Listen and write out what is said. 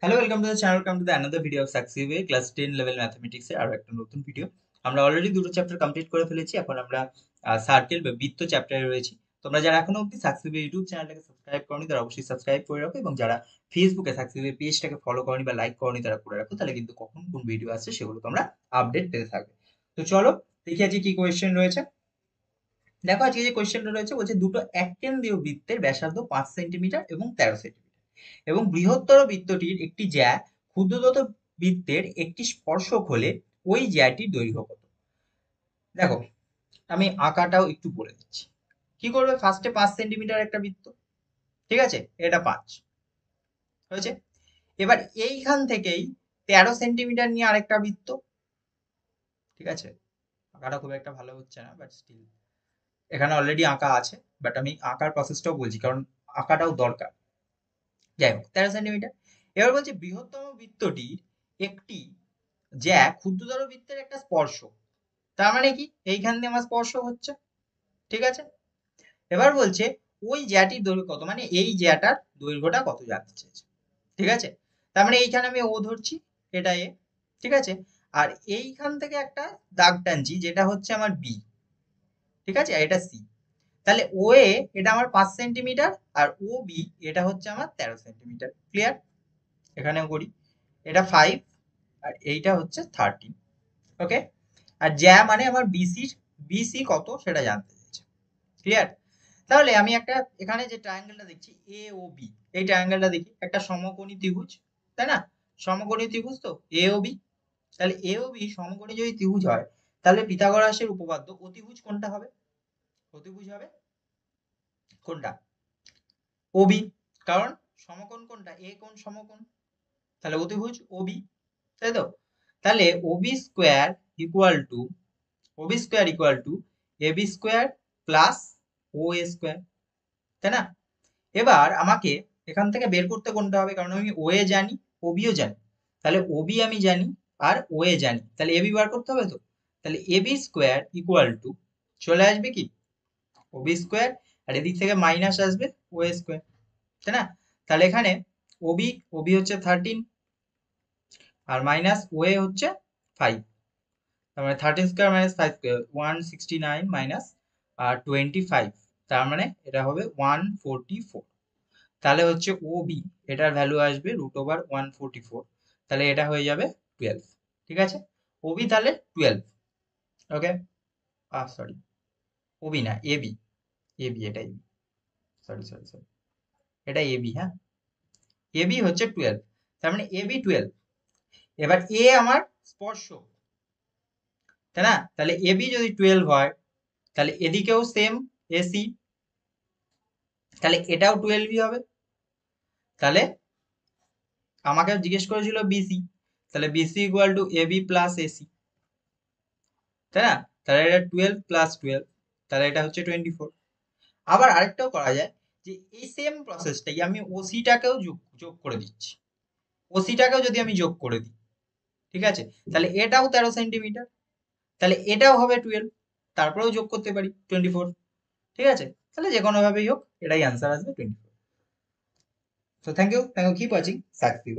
Hello, welcome to the channel, welcome to the another video of সাকসিভ class 10 level mathematics এর আরো একটা নতুন ভিডিও। আমরা অলরেডি দুটো চ্যাপ্টার কমপ্লিট করে ফেলেছি। এখন আমরা সার্কেল বা বৃত্ত চ্যাপ্টারে রয়েছি। তোমরা যারা এখনো অবধি সাকসিভ ইউটিউব চ্যানেলটাকে সাবস্ক্রাইব করনি তারা অবশ্যই সাবস্ক্রাইব করে রাখো, এবং যারা ফেসবুকে সাকসিভ পেজটাকে ফলো করনি বা লাইক করনি তারা করে রাখো, তাহলে কিন্তু কখন কোন ভিডিও আসছে সেগুলো তোমরা আপডেট পেতে থাকবে। তো চলো দেখি আজকে কি কোয়েশ্চেন রয়েছে। দেখো আজকে যে কোয়েশ্চেনটা রয়েছে বলছে দুটো এককেন্দ্রীয় বৃত্তের ব্যাসার্ধ 5 সেন্টিমিটার এবং 13 সেন্টিমিটার, এবং বৃহত্তর বৃত্তটির একটি জ্যা ক্ষুদ্রতর বৃত্তের একটি স্পর্শক হলে ওই জ্যাটির দৈর্ঘ্য কত। দেখো আমি আঁকাটাও একটু বলে দিচ্ছি। কি করবে, ফার্স্টে 5 সেন্টিমিটার একটা বৃত্ত, ঠিক আছে, এটা 5 হয়েছে। এবার এইখান থেকেই 13 সেন্টিমিটার নিয়ে আরেকটা বৃত্ত, ঠিক আছে। আঁকাটা খুব একটা ভালো হচ্ছে না, বাট স্টিল এখানে অলরেডি আঁকা আছে, বাট আমি আঁকার প্রসেসটাও বলছি কারণ আঁকাটাও দরকার। যাই হোক, 13 সেন্টিমিটার। এবার বলছে বৃহত্তম বৃত্তটির একটি জ্যা ক্ষুদ্রতর বৃত্তের একটা স্পর্শ, তার মানে কি এইখান দিয়ে আমার স্পর্শ হচ্ছে, ঠিক আছে। এবার বলছে ওই জ্যাটির দৈর্ঘ্য কত, মানে এই জ্যাটার দৈর্ঘ্যটা কত জানতে চেয়েছে, ঠিক আছে। তার মানে এইখানে আমি ও ধরছি, এটা এ, ঠিক আছে। আর এইখান থেকে একটা দাগ টানছি যেটা হচ্ছে আমার বি, ঠিক আছে, আর এটা সি। তাহলে ও এ এটা আমার 5 সেন্টিমিটার, আর ও বি এটা হচ্ছে আমার 13 সেন্টিমিটার। ক্লিয়ার? এখানেও করি, এটা 5 আর এইটা হচ্ছে 13। ওকে। আর জ্যা মানে আমার বিসি কত সেটা জানতে চাইছে। ক্লিয়ার? তাহলে আমি একটা এখানে যে ট্রায়াঙ্গেলটা দেখছি এ ও বি, এই ট্রায়াঙ্গেলটা দেখি একটা সমকোণী ত্রিভুজ, তাই না? সমকোণী ত্রিভুজ তো এ ও বি। তাহলে এ ও বি সমকোণী যদি ত্রিভুজ হয়, তাহলে পিথাগোরাসের উপপাদ্য অতিভুজ কোনটা হবে? অতিভুজ হবে কোনটা? ও বি। কারণ সমকোণ কোনটা? এ কোণ সমকোণ, তাহলে অতিভুজ ও বি, তাই তো। তাহলে OB square equal to OB square equal to A B square plus O A square, তাই না? এবার আমাকে এখান থেকে বের করতে কোনটা হবে, কারণ আমি ও এ জানি, ও বিও জানি। তাহলে ও বি আমি জানি আর ও এ জানি, তাহলে এ বি বার করতে হবে তো। তাহলে এ বি স্কোয়ার ইকুয়াল টু চলে আসবে কি ও বি স্কোয়ার, আর এদিক থেকে মাইনাস আসবে ও এ স্কোয়ার, তাই না? তাহলে এখানে ও বি হচ্ছে 13 আর মাইনাস ও এ হচ্ছে 5, তার মানে 13 স্কোয়ার মাইনাস 5 স্কোয়ার 169 মাইনাস 25, তার মানে এটা হবে 144। তাহলে হচ্ছে ও বি এটার ভ্যালু আসবে √144, তাহলে এটা হয়ে যাবে 12, ঠিক আছে। ও বি তাহলে 12। ওকে, সরি, ও বি না, এ বি, এটা এবি, সরি সরি সরি, এটা এ বি, হ্যাঁ। এ বি হচ্ছে 12, তার মানে এ বি 12। এবার এ আমার স্পর্শক, তাই না? তাহলে এ বি যদি 12 হয়, তাহলে এদিকেও সেম এসি, তাহলে এটাও 12ই হবে। তাহলে আমাকে জিজ্ঞেস করেছিল বিসি, তাহলে BC equal to A B plus AC, তাই না? তাহলে এটা 12 + 12, তাহলে এটা হচ্ছে 24। আবার আরেকটাও করা যায়, যে এই সেম প্রসেসটাই আমি ওসিটাকেও যোগ করে দিচ্ছি। ওসিটাকেও যদি আমি যোগ করে দিই, ঠিক আছে, তাহলে এটাও 13 সেন্টিমিটার, তাহলে এটাও হবে 12, তারপরেও যোগ করতে পারি 24, ঠিক আছে। তাহলে যে কোনো ভাবেই হোক এটাই অ্যান্সার আসবে 24। So thank you, keep watching সাকসিভ।